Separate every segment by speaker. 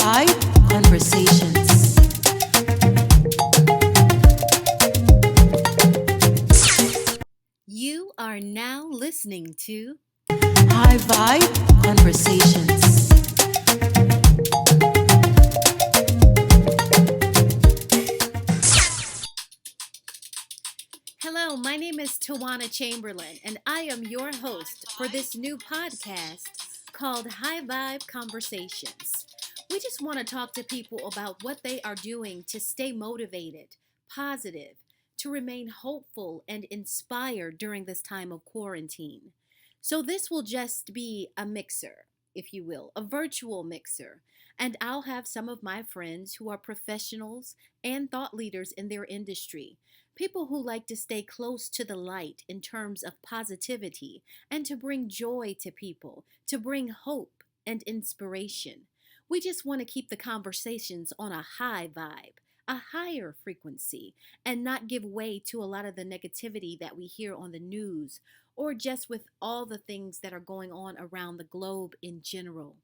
Speaker 1: HighVibe Conversations.
Speaker 2: You are now listening to
Speaker 1: HighVibe Conversations.
Speaker 2: Hello, my name is Tawana Chamberlain, and I am your host for this new podcast called HighVibe Conversations. We just want to talk to people about what they are doing to stay motivated, positive, to remain hopeful and inspired during this time of quarantine. So this will just be a mixer, if you will, a virtual mixer. And I'll have some of my friends who are professionals and thought leaders in their industry. People who like to stay close to the light in terms of positivity and to bring joy to people, to bring hope and inspiration. We just want to keep the conversations on a high vibe, a higher frequency, and not give way to a lot of the negativity that we hear on the news or just with all the things that are going on around the globe in general.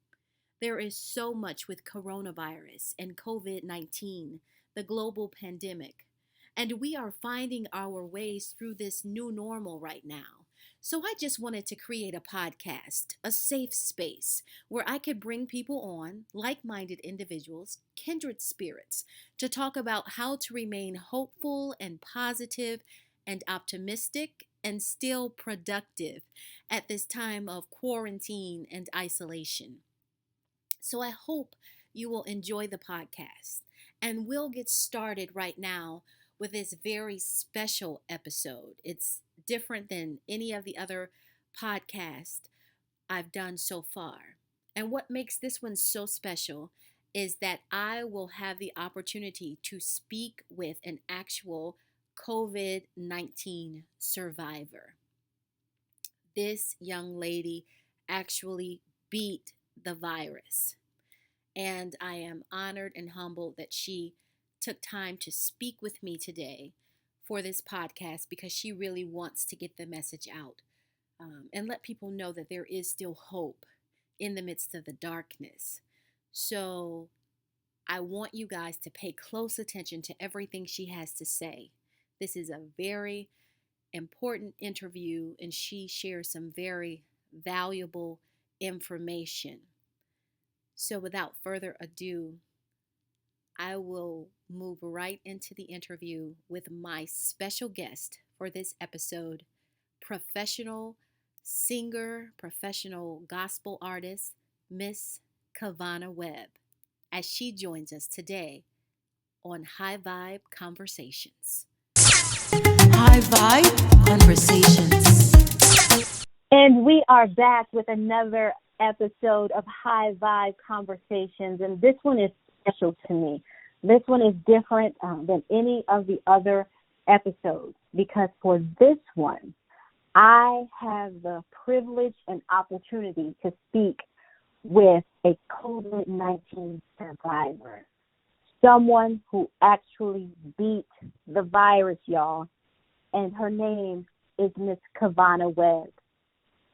Speaker 2: There is so much with coronavirus and COVID-19, the global pandemic. And we are finding our ways through this new normal right now. So I just wanted to create a podcast, a safe space where I could bring people on, like minded individuals, kindred spirits, to talk about how to remain hopeful and positive and optimistic and still productive at this time of quarantine and isolation. So I hope you will enjoy the podcast. And we'll get started right now with this very special episode. It's different than any of the other podcasts I've done so far. And what makes this one so special is that I will have the opportunity to speak with an actual COVID-19 survivor. This young lady actually beat the virus. And I am honored and humbled that she took time to speak with me today for this podcast because she really wants to get the message out and let people know that there is still hope in the midst of the darkness. So I want you guys to pay close attention to everything she has to say. This is a very important interview, and she shares some very valuable information. So without further ado, I will move right into the interview with my special guest for this episode, professional singer, professional gospel artist, Miss Kavahna Webb, as she joins us today on High Vibe Conversations.
Speaker 1: High Vibe Conversations.
Speaker 3: And we are back with another episode of High Vibe Conversations, and this one is special to me. This one is different than any of the other episodes because for this one, I have the privilege and opportunity to speak with a COVID-19 survivor, someone who actually beat the virus, y'all, and her name is Miss Kavahna Webb.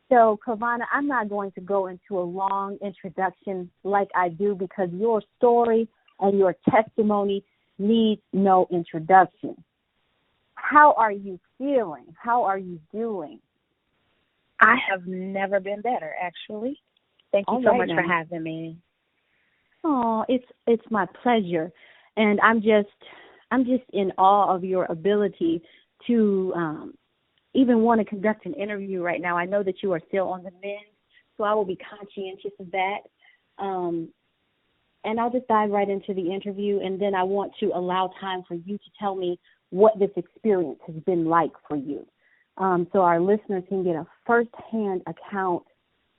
Speaker 3: So, Kavahna, I'm not going to go into a long introduction like I do because your story and your testimony needs no introduction. How are you feeling? How are you doing?
Speaker 4: I have never been better, actually. Thank you so much for having me.
Speaker 3: Oh, it's my pleasure, and I'm just in awe of your ability to even want to conduct an interview right now. I know that you are still on the mend, so I will be conscientious of that. And I'll just dive right into the interview, and then I want to allow time for you to tell me what this experience has been like for you, so our listeners can get a firsthand account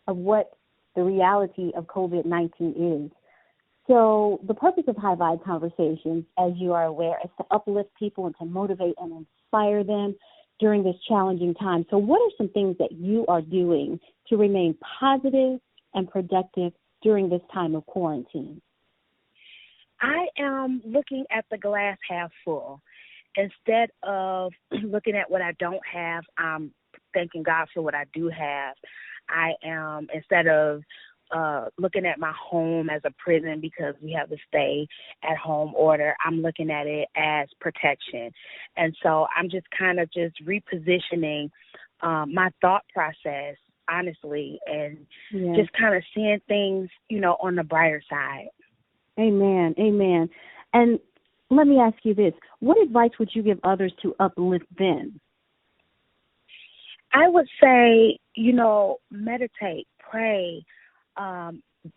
Speaker 3: of what the reality of COVID-19 is. So the purpose of High Vibe Conversations, as you are aware, is to uplift people and to motivate and inspire them during this challenging time. So what are some things that you are doing to remain positive and productive during this time of quarantine?
Speaker 4: I am looking at the glass half full. Instead of looking at what I don't have, I'm thanking God for what I do have. I am, instead of looking at my home as a prison because we have the stay at home order. I'm looking at it as protection. And so I'm just kind of just repositioning my thought process, honestly, and just kind of seeing things, on the brighter side.
Speaker 3: Amen. Amen. And let me ask you this. What advice would you give others to uplift them?
Speaker 4: I would say, meditate, pray.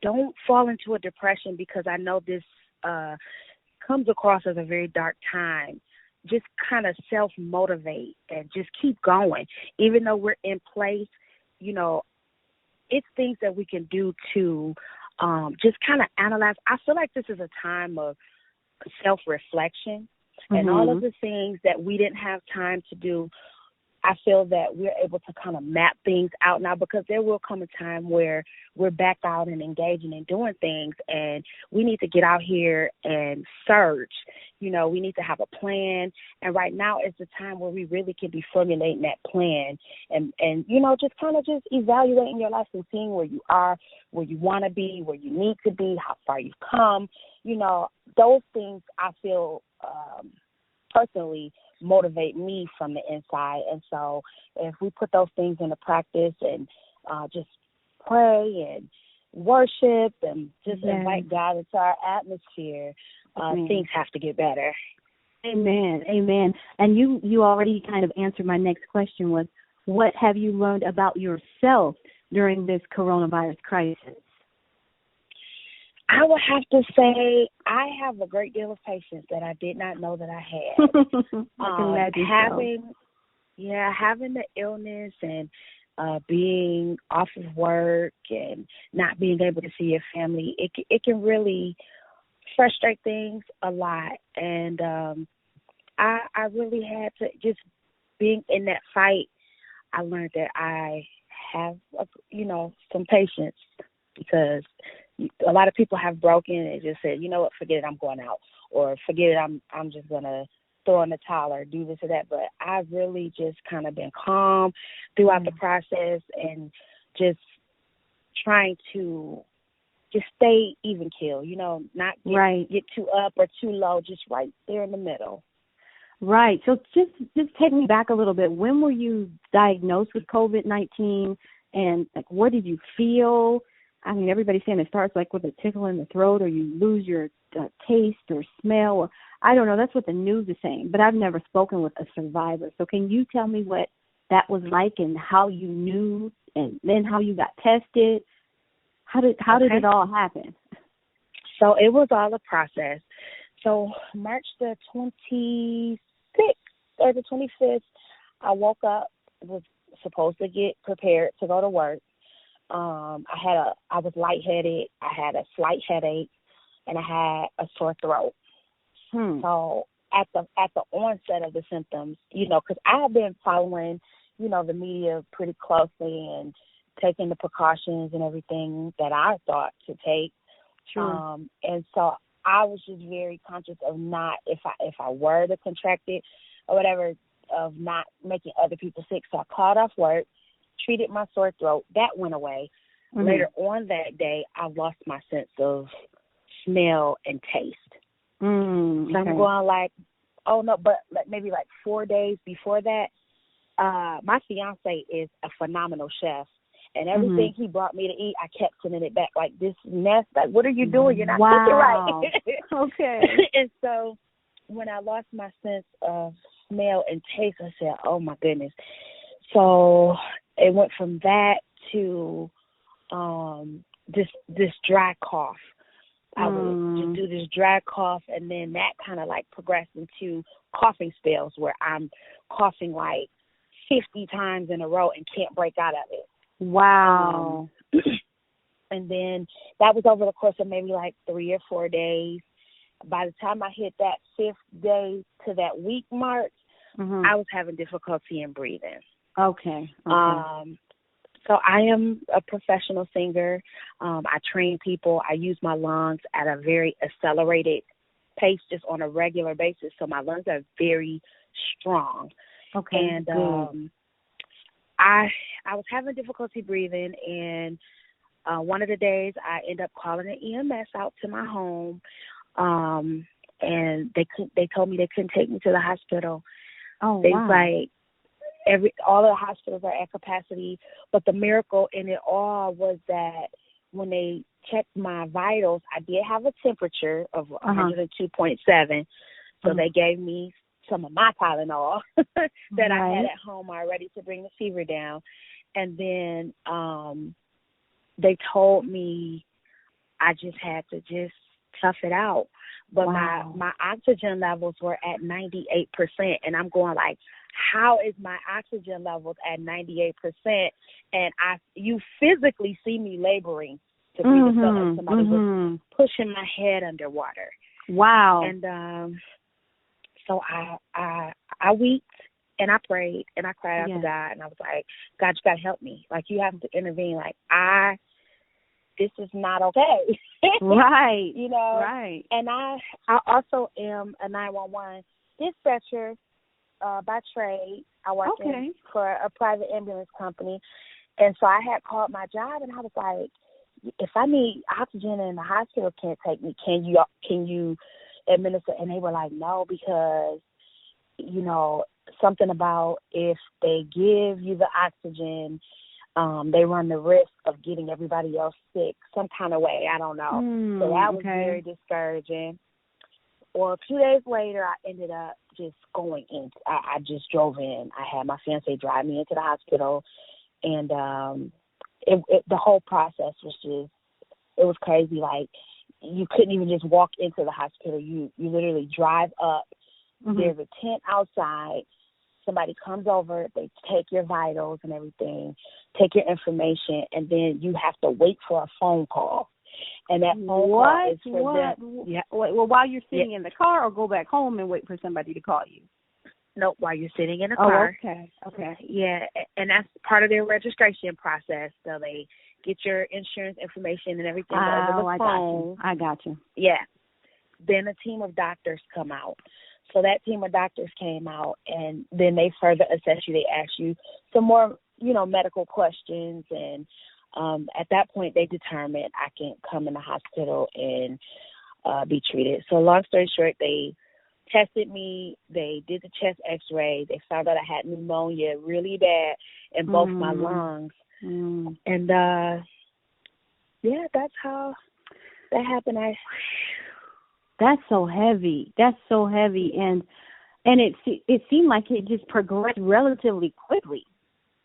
Speaker 4: Don't fall into a depression, because I know this comes across as a very dark time. Just kind of self-motivate and just keep going. Even though we're in place, it's things that we can do to just kind of analyze. I feel like this is a time of self-reflection, and all of the things that we didn't have time to do. I feel that we're able to kind of map things out now, because there will come a time where we're back out and engaging and doing things, and we need to get out here and search. We need to have a plan, and right now is the time where we really can be formulating that plan and just kind of just evaluating your life and seeing where you are, where you want to be, where you need to be, how far you've come. Those things I feel personally motivate me from the inside. And so if we put those things into practice and just pray and worship and just invite God into our atmosphere, things have to get better.
Speaker 3: Amen. Amen. And you already kind of answered my next question, was what have you learned about yourself during this coronavirus crisis?
Speaker 4: I would have to say I have a great deal of patience that I did not know that I had.
Speaker 3: I can imagine
Speaker 4: having the illness and being off of work and not being able to see your family, it can really frustrate things a lot. And I really had to, just being in that fight, I learned that I have, some patience, because a lot of people have broken and just said, you know what, forget it, I'm going out, or forget it, I'm just going to throw in the towel or do this or that. But I've really just kind of been calm throughout the process and just trying to just stay even keel, not get too up or too low, just right there in the middle.
Speaker 3: Right. So just take me back a little bit. When were you diagnosed with COVID-19, and what did you feel? I mean, everybody's saying it starts with a tickle in the throat, or you lose your taste or smell, or I don't know. That's what the news is saying. But I've never spoken with a survivor. So can you tell me what that was like, and how you knew, and then how you got tested? How did it all happen?
Speaker 4: So it was all a process. So March the 26th or the 25th, I woke up, was supposed to get prepared to go to work. I was lightheaded, I had a slight headache, and I had a sore throat. So at the onset of the symptoms, because I have been following, the media pretty closely and taking the precautions and everything that I thought to take. And so I was just very conscious of not, if I were to contract it or whatever, of not making other people sick. So I called off work, treated my sore throat. That went away. Later on that day, I lost my sense of smell and taste. So I'm going oh no, but maybe 4 days before that, my fiance is a phenomenal chef. And everything he brought me to eat, I kept sending it back this mess. What are you doing? You're not cooking right.
Speaker 3: Okay.
Speaker 4: And so when I lost my sense of smell and taste, I said, oh, my goodness. So it went from that to this dry cough. I would just do this dry cough, and then that kind of progressed into coughing spells where I'm coughing 50 times in a row and can't break out of it.
Speaker 3: Wow.
Speaker 4: And then that was over the course of maybe 3 or 4 days. By the time I hit that 5th day to that week mark, I was having difficulty in breathing.
Speaker 3: Okay.
Speaker 4: So I am a professional singer. I train people. I use my lungs at a very accelerated pace, just on a regular basis. So my lungs are very strong.
Speaker 3: Okay.
Speaker 4: And I was having difficulty breathing, and One of the days I end up calling an EMS out to my home, and they told me they couldn't take me to the hospital.
Speaker 3: Oh,
Speaker 4: They
Speaker 3: wow.
Speaker 4: was like all of the hospitals are at capacity, but the miracle in it all was that when they checked my vitals, I did have a temperature of 102.7, so they gave me some of my Tylenol that I had at home already to bring the fever down. And then they told me I just had to just tough it out. But my oxygen levels were at 98%, and I'm going like, how is my oxygen levels at 98%? And you physically see me laboring to breathe. It felt like somebody was pushing my head underwater.
Speaker 3: Wow.
Speaker 4: And so I wept and I prayed and I cried out to God, and I was like, God, you got to help me. Like, you have to intervene. Like, this is not okay.
Speaker 3: Right.
Speaker 4: You know?
Speaker 3: Right.
Speaker 4: And I also am a 911 dispatcher by trade. I work for a private ambulance company. And so I had called my job, and I was like, if I need oxygen and the hospital can't take me, can you administer? And they were like, no, because, you know, something about if they give you the oxygen, they run the risk of getting everybody else sick some kind of way. I don't know. So that was very discouraging. Well, a few days later, I ended up just going in. I just drove in. I had my fiancé drive me into the hospital, and the whole process was just, it was crazy. Like, you couldn't even just walk into the hospital. You literally drive up. There's a tent outside. Somebody comes over, they take your vitals and everything, take your information, and then you have to wait for a phone call. And that phone call is for them.
Speaker 3: Yeah. Well, while you're sitting in the car, or go back home and wait for somebody to call you?
Speaker 4: No, while you're sitting in the car.
Speaker 3: Oh, okay.
Speaker 4: Yeah, and that's part of their registration process. So they get your insurance information and everything over the phone.
Speaker 3: I got you.
Speaker 4: Yeah. Then a team of doctors come out. So that team of doctors came out, and then they further assess you. They ask you some more, medical questions, and at that point they determined I can come in the hospital and be treated. So long story short, they tested me. They did the chest x-ray. They found out I had pneumonia really bad in both my lungs. And, that's how that happened.
Speaker 3: That's so heavy. And it seemed like it just progressed relatively quickly.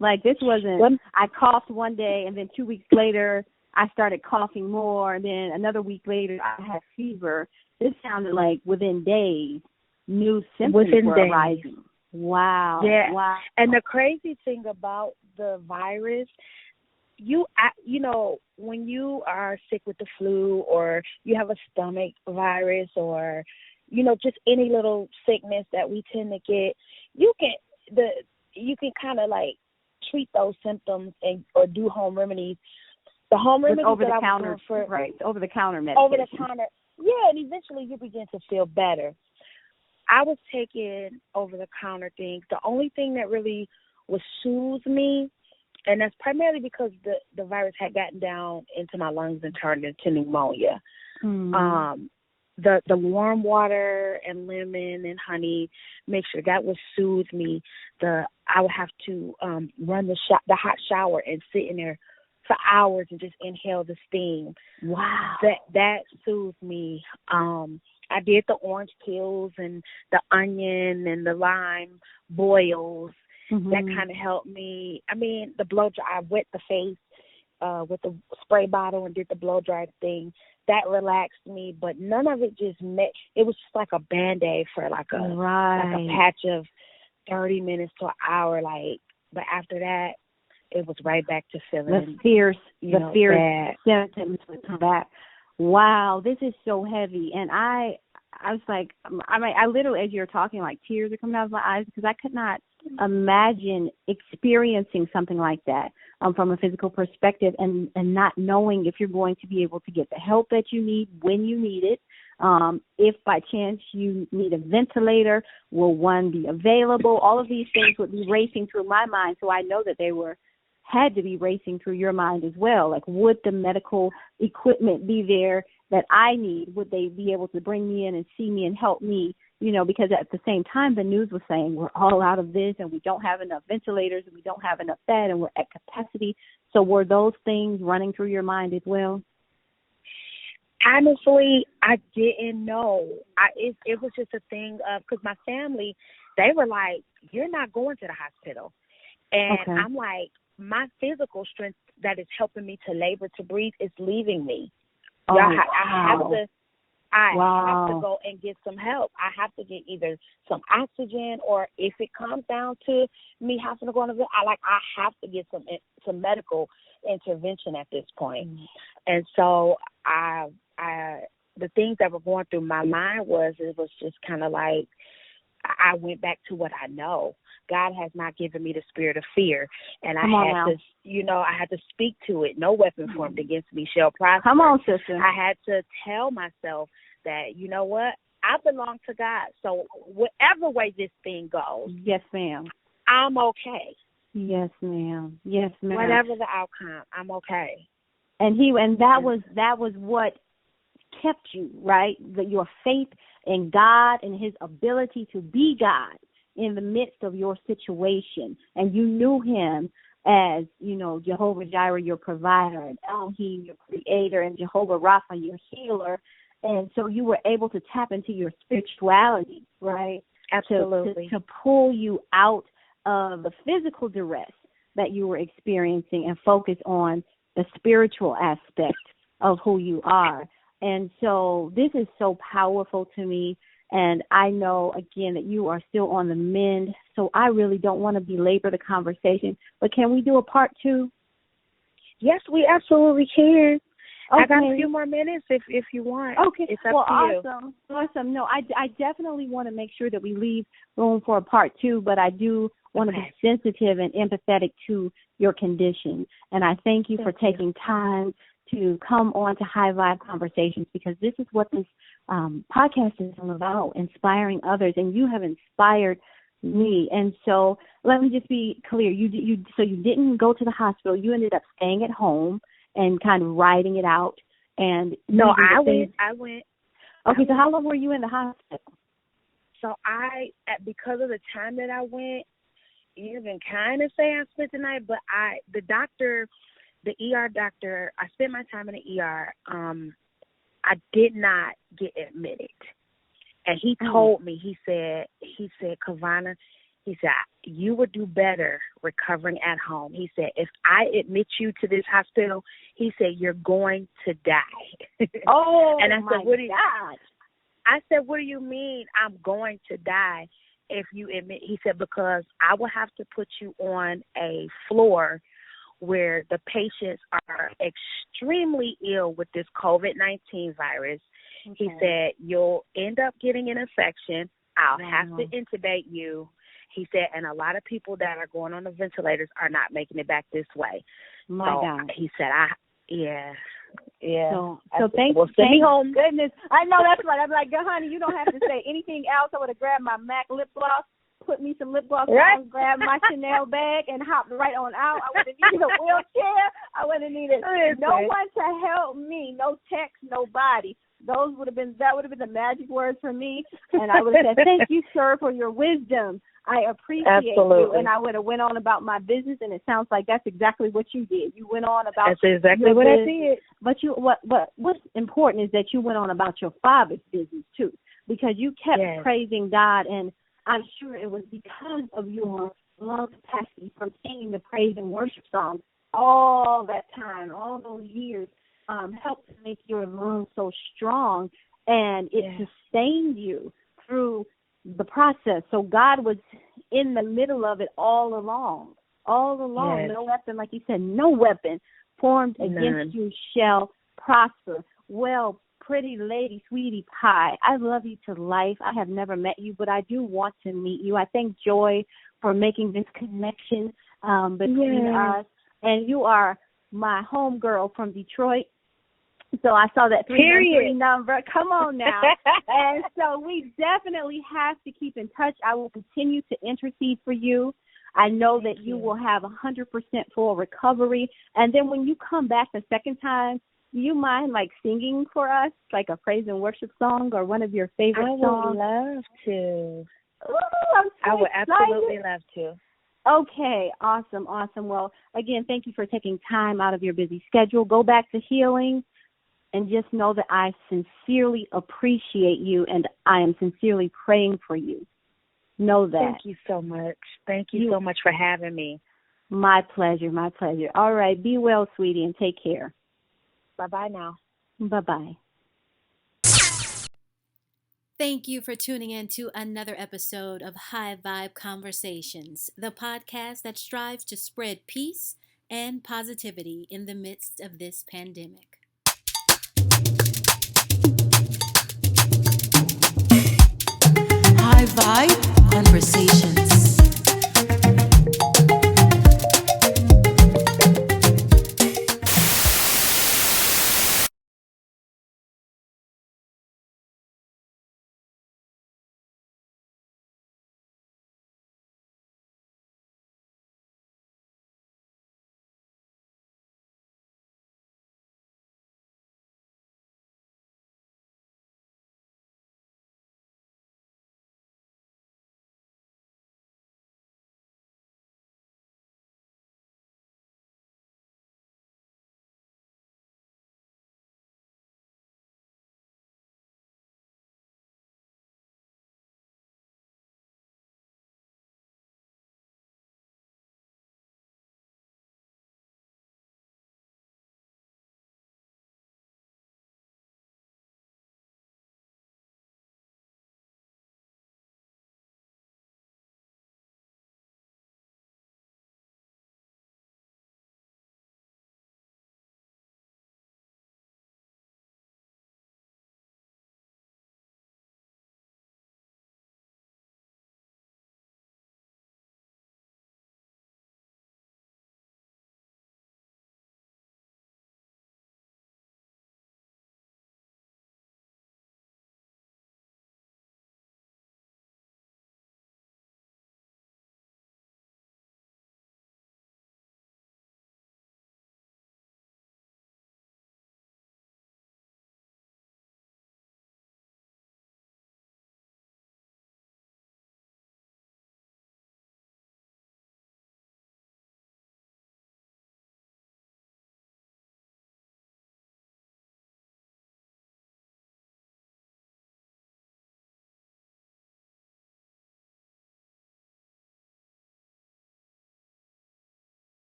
Speaker 3: Like, this wasn't, I coughed one day, and then 2 weeks later I started coughing more, and then another week later I had fever. This sounded like within days, new symptoms were arising. Wow.
Speaker 4: Yeah.
Speaker 3: Wow.
Speaker 4: And the crazy thing about the virus, when you are sick with the flu, or you have a stomach virus, or, just any little sickness that we tend to get, you can kind of like treat those symptoms or do home remedies. The home remedies
Speaker 3: over
Speaker 4: that
Speaker 3: the counter, over the counter medication.
Speaker 4: Over the counter, yeah, and eventually you begin to feel better. I was taking over the counter things. The only thing that really would soothe me, and that's primarily because the virus had gotten down into my lungs and turned into pneumonia. The warm water and lemon and honey mixture, that would soothe me. I would have to run the hot shower and sit in there for hours and just inhale the steam.
Speaker 3: Wow.
Speaker 4: That soothed me. I did the orange peels and the onion and the lime boils. That kind of helped me. I mean, the blow dry, I wet the face with the spray bottle and did the blow dry thing. That relaxed me, but none of it just met. It was just like a Band-Aid for like a patch of 30 minutes to an hour. But after that, it was right back to feeling
Speaker 3: the fierce
Speaker 4: bad.
Speaker 3: symptoms would come back. Wow, this is so heavy. And I was like, I literally, as you were talking, like tears are coming out of my eyes, because I could not imagine experiencing something like that from a physical perspective, and not knowing if you're going to be able to get the help that you need when you need it. If by chance you need a ventilator, will one be available? All of these things would be racing through my mind. So I know that they were had to be racing through your mind as well. Like, would the medical equipment be there that I need? Would they be able to bring me in and see me and help me? You know, because at the same time, the news was saying we're all out of this and we don't have enough ventilators and we don't have enough bed and we're at capacity. So were those things running through your mind as well?
Speaker 4: Honestly, I didn't know. It was just a thing of, because my family, they were like, you're not going to the hospital. And
Speaker 3: Okay.
Speaker 4: I'm like, my physical strength that is helping me to labor, to breathe, is leaving me.
Speaker 3: Oh,
Speaker 4: I
Speaker 3: wow.
Speaker 4: have to go and get some help. I have to get either some oxygen, or if it comes down to me having to go on I have to get some medical intervention at this point.
Speaker 3: Mm-hmm.
Speaker 4: And so the things that were going through my mind was just kind of like, I went back to what I know. God has not given me the spirit of fear, and I had to speak to it. No weapon formed against me shall prosper.
Speaker 3: Come on, sister.
Speaker 4: I had to tell myself that, you know what, I belong to God. So whatever way this thing goes,
Speaker 3: yes, ma'am,
Speaker 4: I'm okay.
Speaker 3: Yes, ma'am. Yes, ma'am.
Speaker 4: Whatever the outcome, I'm okay.
Speaker 3: And that was what kept you, right? Your faith in God and His ability to be God in the midst of your situation. And you knew Him as, you know, Jehovah Jireh, your provider, and Elohim, your creator, and Jehovah Rapha, your healer. And so you were able to tap into your spirituality, right?
Speaker 4: Absolutely.
Speaker 3: To pull you out of the physical duress that you were experiencing and focus on the spiritual aspect of who you are. And so this is so powerful to me. And I know, again, that you are still on the mend. So I really don't want to belabor the conversation. But can we do a part 2?
Speaker 4: Yes, we absolutely can.
Speaker 3: Okay.
Speaker 4: I got a few more minutes if you want.
Speaker 3: Okay.
Speaker 4: It's up to you.
Speaker 3: Awesome. No, I definitely want to make sure that we leave room for a part 2, but I do want to be sensitive and empathetic to your condition. And I thank you for taking time to come on to HighVibe Conversations, because this is what this podcast is all about, inspiring others, and you have inspired me. And so let me just be clear. You didn't go to the hospital. You ended up staying at home and kind of riding it out. And
Speaker 4: no, I went.
Speaker 3: Okay, so how long were you in the hospital?
Speaker 4: So because of the time that I went, you can kind of say I spent the night, but the ER doctor, I spent my time in the ER. I did not get admitted. And he told me, he said, Kavahna, he said, you would do better recovering at home. He said, if I admit you to this hospital, he said, you're going to die.
Speaker 3: Oh,
Speaker 4: and I said,
Speaker 3: God.
Speaker 4: I said, what do you mean I'm going to die if you admit? He said, because I will have to put you on a floor where the patients are extremely ill with this COVID-19 virus. Okay. He said, you'll end up getting an infection. I'll have to intubate you. He said, and a lot of people that are going on the ventilators are not making it back this way.
Speaker 3: My God.
Speaker 4: He said, yeah.
Speaker 3: So thank
Speaker 4: me home.
Speaker 3: Goodness. I know that's right. I'm like, honey, you don't have to say anything else. I would have grabbed my MAC lip gloss, put me some lip gloss on, grabbed my Chanel bag, and hopped right on out. I would have needed a wheelchair. I would have needed no one to help me, no text, nobody. That would have been the magic words for me. And I would have said, thank you, sir, for your wisdom. I appreciate you. And I would have went on about my business, and it sounds like that's exactly what you did. You went on about
Speaker 4: That's exactly what
Speaker 3: business.
Speaker 4: I did.
Speaker 3: But what's important is that you went on about your father's business too, because you kept praising God, and I'm sure it was because of your lung capacity from singing the praise and worship songs all that time, all those years, helped to make your lungs so strong, and it sustained you through the process. So God was in the middle of it all along. Yes. No weapon, like you said, no weapon formed against you shall prosper. Well, pretty lady, sweetie pie, I love you to life. I have never met you, but I do want to meet you. I thank Joy for making this connection between us. And you are my homegirl from Detroit. So I saw that 313 number. Come on now. And so we definitely have to keep in touch. I will continue to intercede for you. I know that you will have 100% full recovery. And then when you come back the second time, you mind like singing for us, like a praise and worship song or one of your favorite songs?
Speaker 4: I would love to.
Speaker 3: Ooh,
Speaker 4: I would absolutely love to.
Speaker 3: Okay, awesome. Well, again, thank you for taking time out of your busy schedule. Go back to healing and just know that I sincerely appreciate you and I am sincerely praying for you. Know that.
Speaker 4: Thank you so much. Thank you so much for having me.
Speaker 3: My pleasure. All right, be well, sweetie, and take care.
Speaker 4: Bye-bye now.
Speaker 3: Bye-bye.
Speaker 2: Thank you for tuning in to another episode of HighVibe Conversations, the podcast that strives to spread peace and positivity in the midst of this pandemic.
Speaker 1: HighVibe Conversations.